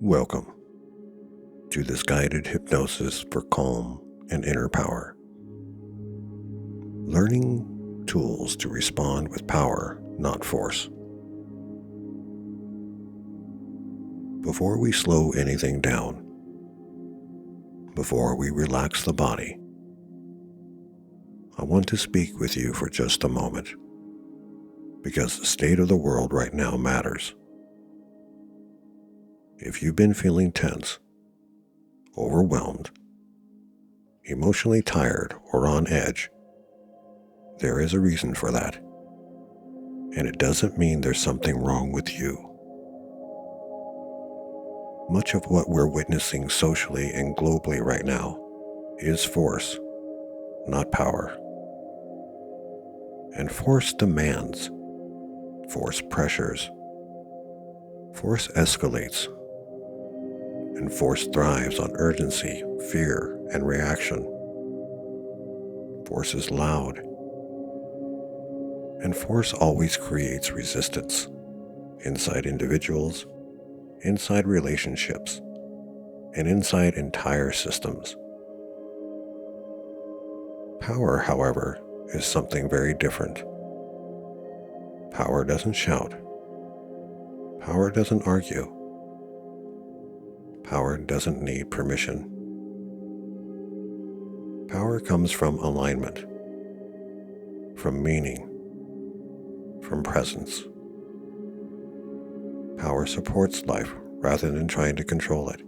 Welcome to this guided hypnosis for calm and inner power. Learning tools to respond with power, not force. Before we slow anything down, before we relax the body, I want to speak with you for just a moment, because the state of the world right now matters. If you've been feeling tense, overwhelmed, emotionally tired, or on edge, there is a reason for that. And it doesn't mean there's something wrong with you. Much of what we're witnessing socially and globally right now is force, not power. And force demands, force pressures, force escalates, and force thrives on urgency, fear, and reaction. Force is loud, and force always creates resistance inside individuals, inside relationships, and inside entire systems. Power, however, is something very different. Power doesn't shout. Power doesn't argue. Power doesn't need permission. Power comes from alignment, from meaning, from presence. Power supports life rather than trying to control it.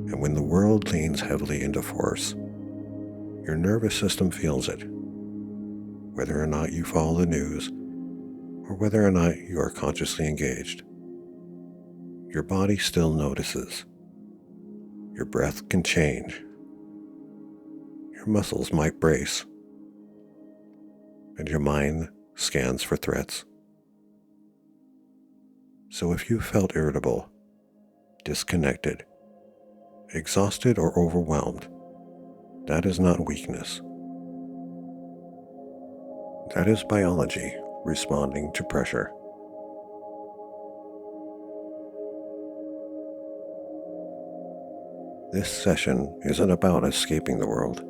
And when the world leans heavily into force, your nervous system feels it, whether or not you follow the news or whether or not you are consciously engaged. Your body still notices. Your breath can change. Your muscles might brace. And your mind scans for threats. So if you felt irritable, disconnected, exhausted, or overwhelmed, that is not weakness. That is biology responding to pressure. This session isn't about escaping the world.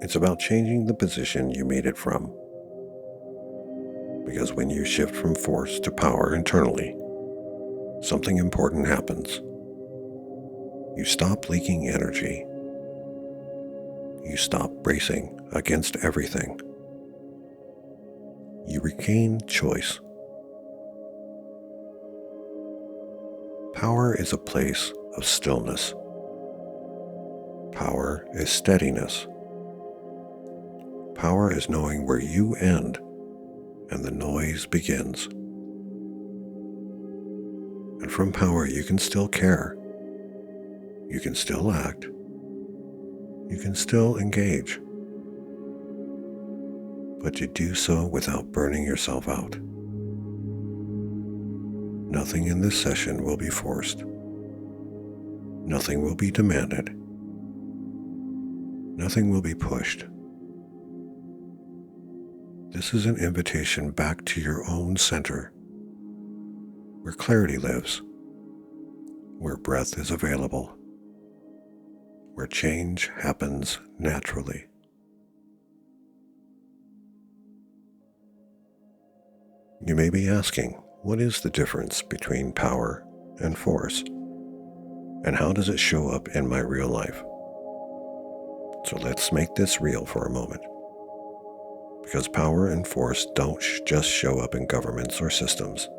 It's about changing the position you made it from. Because when you shift from force to power internally, something important happens. You stop leaking energy. You stop bracing against everything. You regain choice. Power is a place of stillness. Power is steadiness. Power is knowing where you end and the noise begins. And from power, you can still care. You can still act. You can still engage. But you do so without burning yourself out. Nothing in this session will be forced. Nothing will be demanded. Nothing will be pushed. This is an invitation back to your own center, where clarity lives, where breath is available, where change happens naturally. You may be asking, what is the difference between power and force? And how does it show up in my real life? So let's make this real for a moment. Because power and force don't just show up in governments or systems.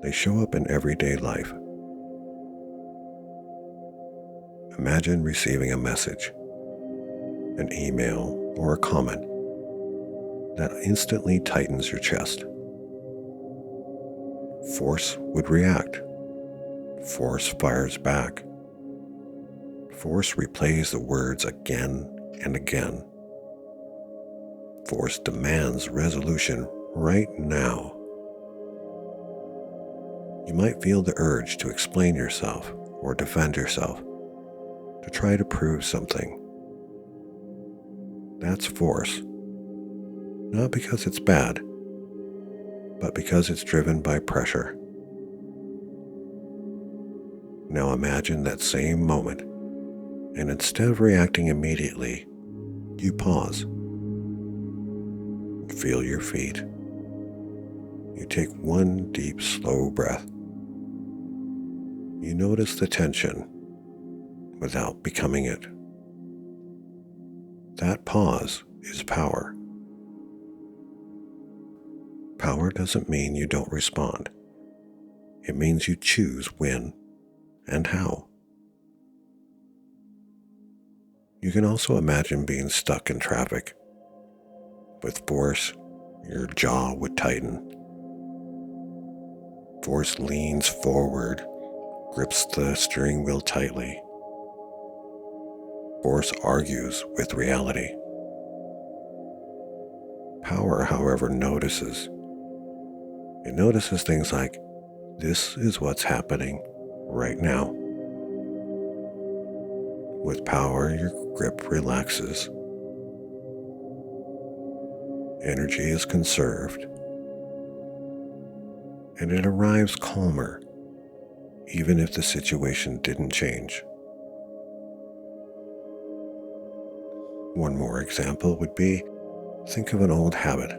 They show up in everyday life. Imagine receiving a message, an email, or a comment that instantly tightens your chest. Force would react. Force fires back. Force replays the words again and again. Force demands resolution right now. You might feel the urge to explain yourself or defend yourself, to try to prove something. That's force. Not because it's bad, but because it's driven by pressure. Now imagine that same moment, and instead of reacting immediately, you pause. Feel your feet. You take one deep, slow breath. You notice the tension without becoming it. That pause is power. Power doesn't mean you don't respond. It means you choose when and how. You can also imagine being stuck in traffic. With force, your jaw would tighten. Force leans forward, grips the steering wheel tightly. Force argues with reality. Power, however, notices. It notices things like, this is what's happening right now. With power, your grip relaxes. Energy is conserved. And it arrives calmer, even if the situation didn't change. One more example would be, think of an old habit.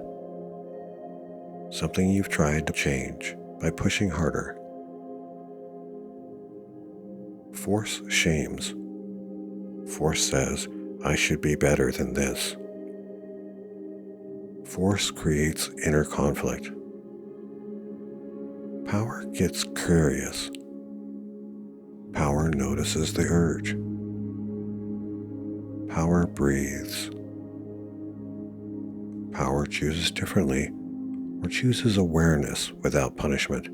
Something you've tried to change by pushing harder. Force shames. Force says, I should be better than this. Force creates inner conflict. Power gets curious. Power notices the urge. Power breathes. Power chooses differently, or chooses awareness without punishment.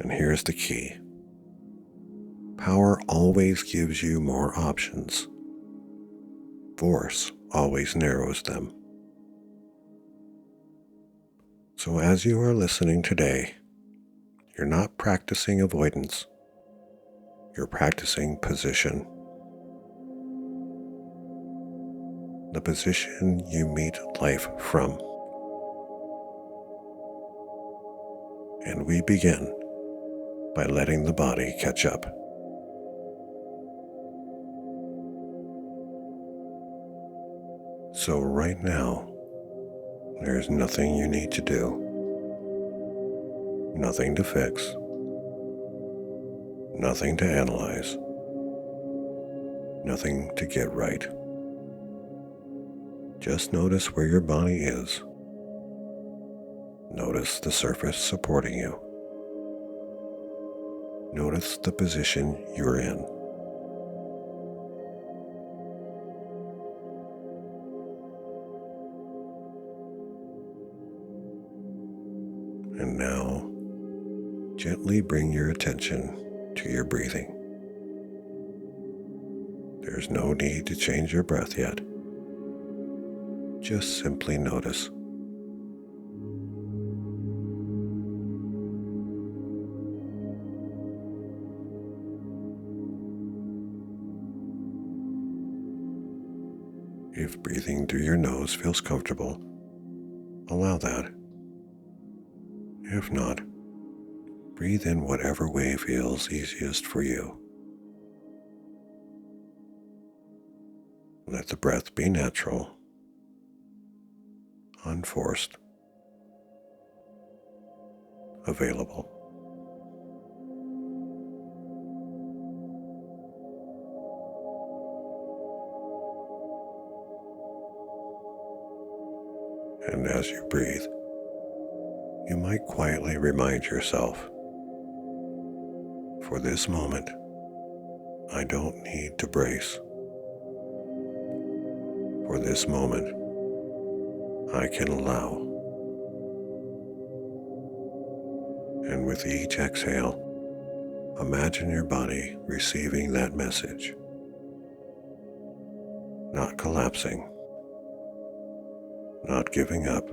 And here's the key. Power always gives you more options. Force always narrows them. So as you are listening today, you're not practicing avoidance. You're practicing position. The position you meet life from. And we begin by letting the body catch up. So right now, there's nothing you need to do, nothing to fix, nothing to analyze, nothing to get right. Just notice where your body is. Notice the surface supporting you. Notice the position you're in. And now, gently bring your attention to your breathing. There's no need to change your breath yet. Just simply notice. If breathing through your nose feels comfortable, allow that. If not, breathe in whatever way feels easiest for you. Let the breath be natural, unforced, available. And as you breathe, you might quietly remind yourself, for this moment, I don't need to brace. For this moment, I can allow. And with each exhale, imagine your body receiving that message, not collapsing, not giving up,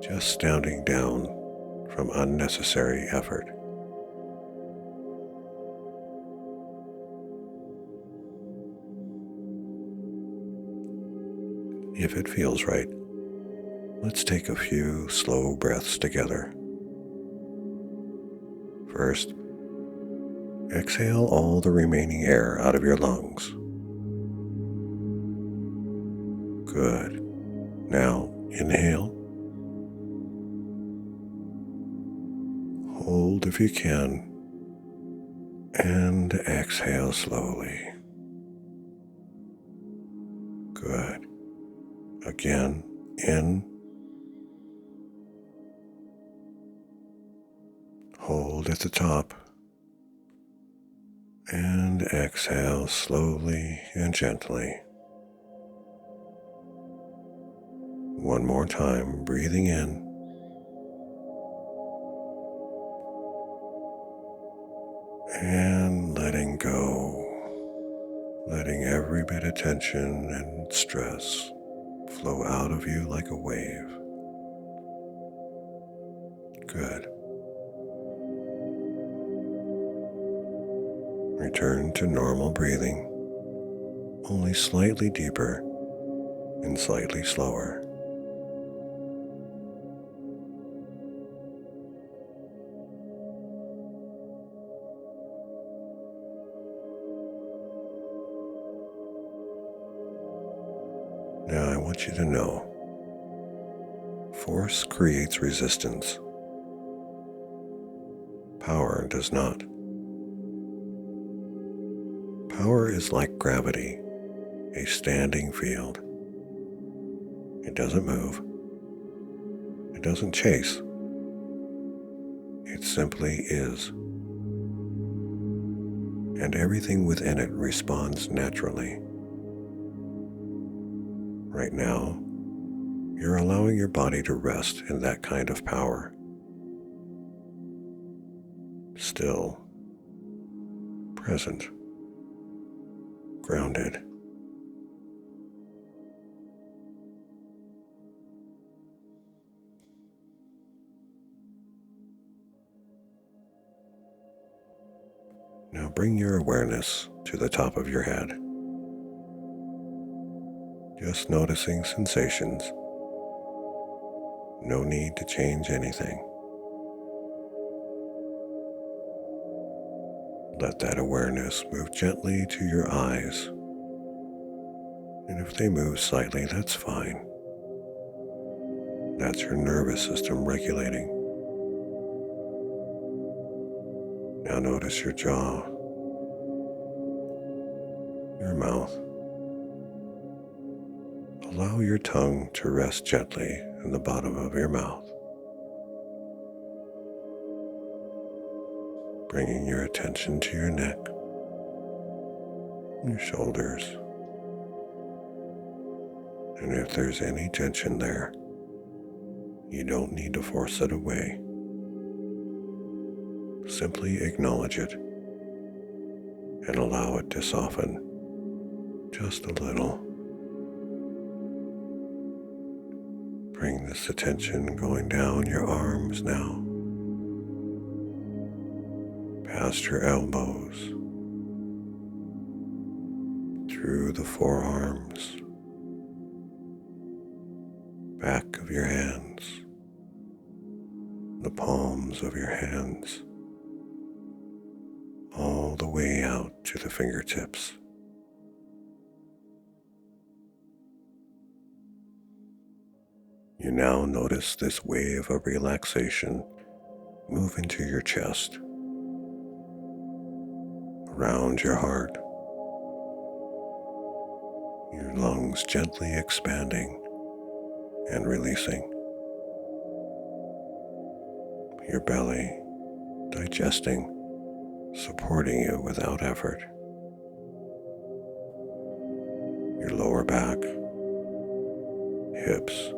just standing down from unnecessary effort. If it feels right, let's take a few slow breaths together. First, exhale all the remaining air out of your lungs. Good. Now, inhale. Hold if you can. And exhale slowly. Good. Again, in. Hold at the top. And exhale slowly and gently. One more time, breathing in. And letting go. Letting every bit of tension and stress flow out of you like a wave. Good. Return to normal breathing, only slightly deeper and slightly slower. Now I want you to know, force creates resistance. Power does not. Power is like gravity, a standing field. It doesn't move. It doesn't chase. It simply is. And everything within it responds naturally. Right now, you're allowing your body to rest in that kind of power. Still, present, grounded. Now bring your awareness to the top of your head. Just noticing sensations. No need to change anything. Let that awareness move gently to your eyes. And if they move slightly, that's fine. That's your nervous system regulating. Now notice your jaw, your mouth. Allow your tongue to rest gently in the bottom of your mouth. Bringing your attention to your neck, your shoulders. And if there's any tension there, you don't need to force it away. Simply acknowledge it and allow it to soften just a little. Bring this attention going down your arms now, past your elbows, through the forearms, back of your hands, the palms of your hands, all the way out to the fingertips. You now notice this wave of relaxation move into your chest, around your heart, your lungs gently expanding and releasing, your belly digesting, supporting you without effort, your lower back, hips,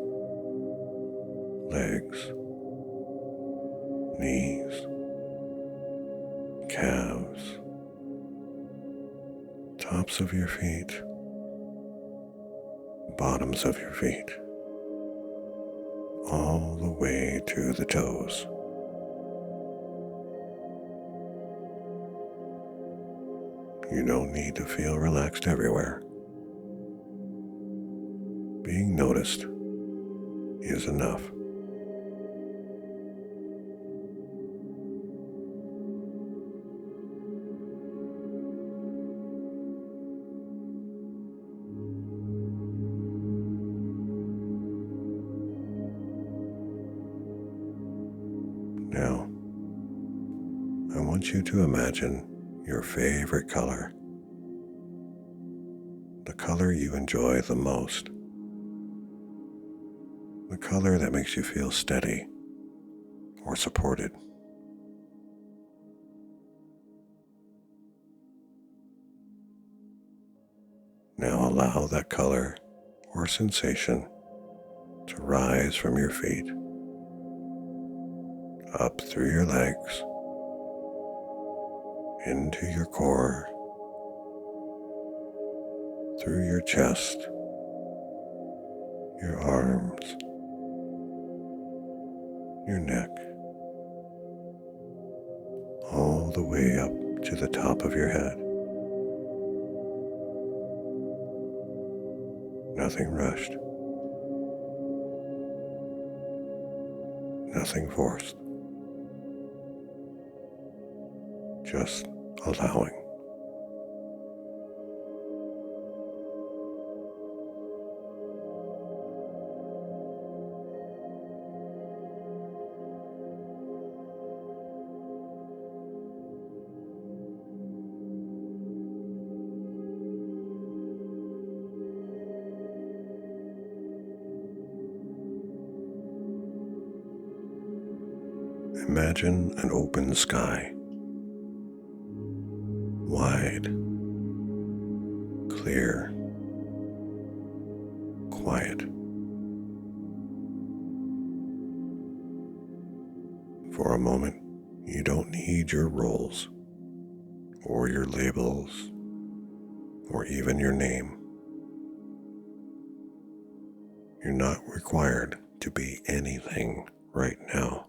legs, knees, calves, tops of your feet, bottoms of your feet, all the way to the toes. You don't need to feel relaxed everywhere. Being noticed is enough. want you to imagine your favorite color, the color you enjoy the most, the color that makes you feel steady or supported. Now allow that color or sensation to rise from your feet, up through your legs, into your core, through your chest, your arms, your neck, all the way up to the top of your head. Nothing rushed, nothing forced, just allowing. Imagine an open sky, wide, clear, quiet. For a moment, you don't need your roles, or your labels, or even your name. You're not required to be anything right now.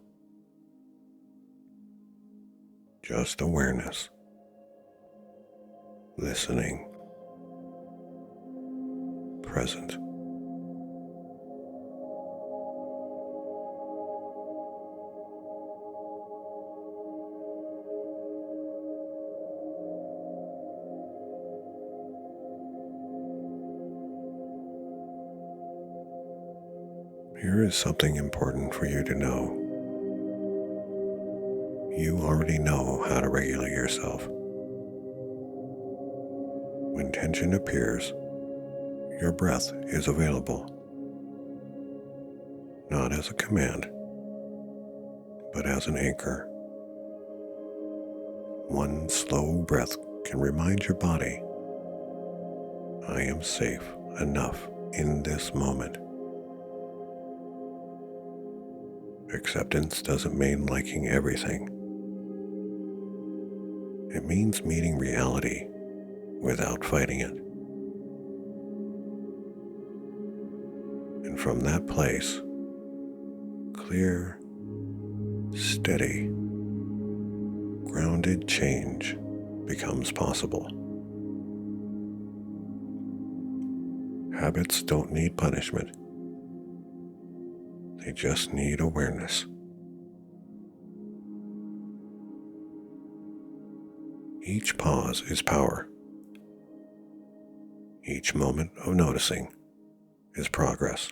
Just awareness, listening, present. Here is something important for you to know. You already know how to regulate yourself. When tension appears, your breath is available, not as a command, but as an anchor. One slow breath can remind your body, I am safe enough in this moment. Acceptance doesn't mean liking everything. It means meeting reality without fighting it. And from that place, clear, steady, grounded change becomes possible. Habits don't need punishment. They just need awareness. Each pause is power. Each moment of noticing is progress.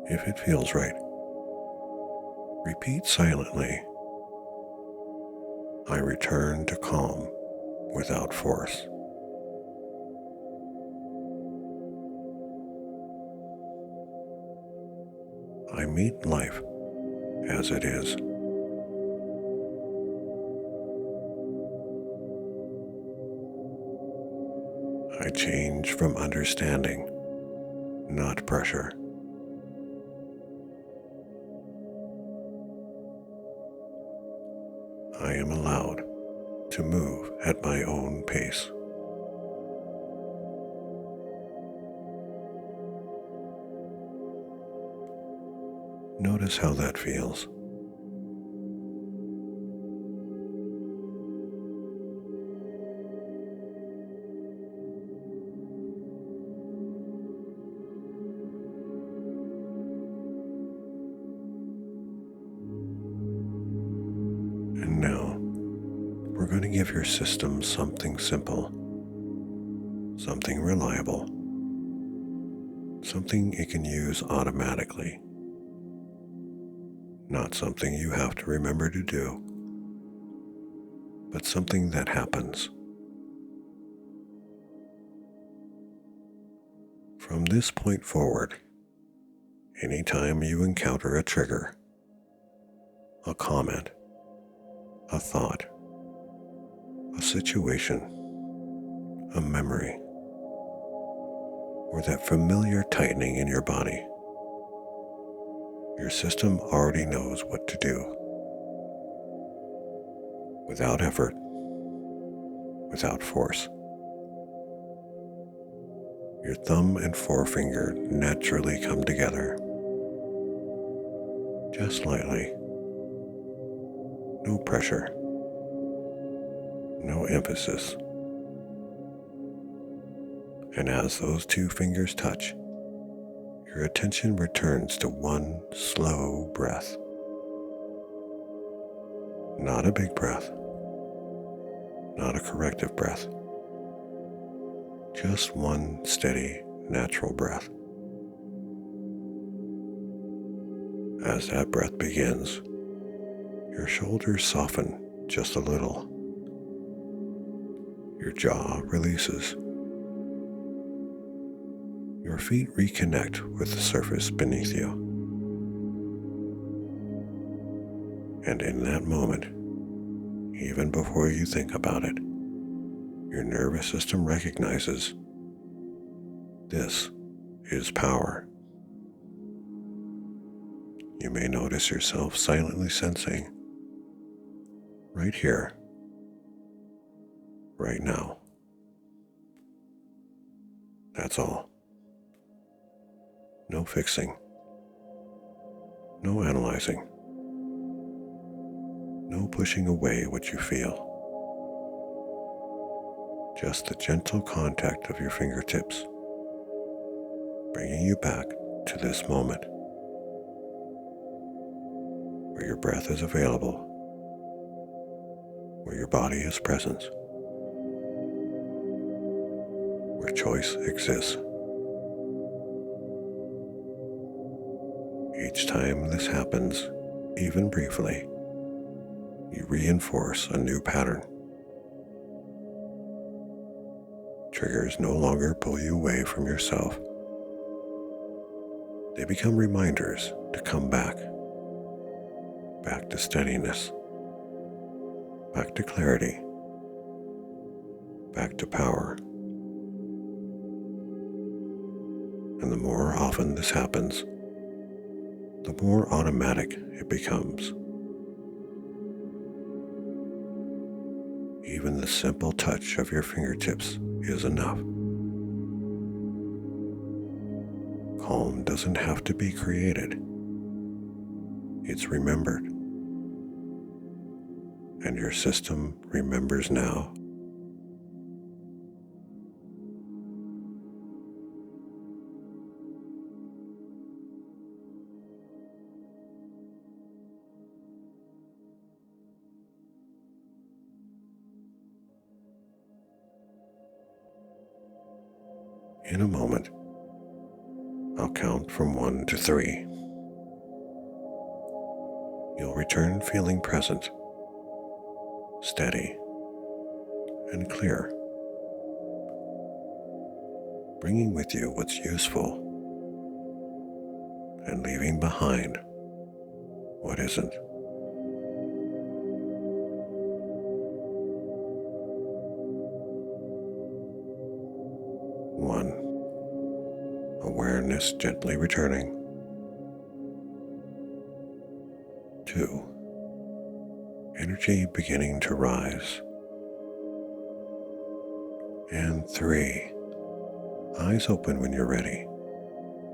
If it feels right, repeat silently, I return to calm without force. I meet life as it is. I change from understanding, not pressure. I am allowed to move at my own pace. Notice how that feels. And now, we're going to give your system something simple, something reliable, something it can use automatically, not something you have to remember to do, but something that happens. From this point forward, anytime you encounter a trigger, a comment, a thought, a situation, a memory, or that familiar tightening in your body, your system already knows what to do. Without effort, without force. Your thumb and forefinger naturally come together, just lightly. No pressure, no emphasis. And as those two fingers touch, your attention returns to one slow breath. Not a big breath, not a corrective breath, just one steady, natural breath. As that breath begins, your shoulders soften just a little. Your jaw releases. Your feet reconnect with the surface beneath you. And in that moment, even before you think about it, your nervous system recognizes this is power. You may notice yourself silently sensing, right here, right now. That's all. No fixing, no analyzing, no pushing away what you feel. Just the gentle contact of your fingertips, bringing you back to this moment, where your breath is available, where your body is present, where choice exists. Each time this happens, even briefly, you reinforce a new pattern. Triggers no longer pull you away from yourself. They become reminders to come back to steadiness, back to clarity, back to power. And the more often this happens, the more automatic it becomes. Even the simple touch of your fingertips is enough. Calm doesn't have to be created. It's remembered. And your system remembers now. In a moment, I'll count from 1 to 3. You'll return feeling present, steady, and clear, bringing with you what's useful and leaving behind what isn't. 1. Awareness gently returning. 2. Energy beginning to rise. And 3. Eyes open when you're ready,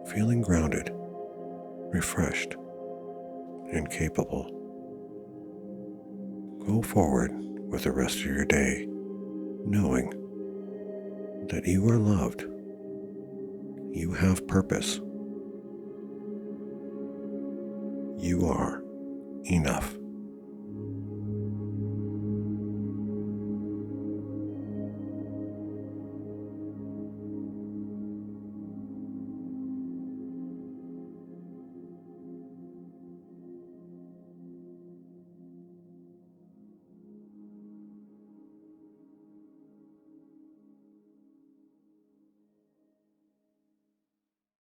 feeling grounded, refreshed, and capable. Go forward with the rest of your day, knowing that you are loved, you have purpose, you are enough.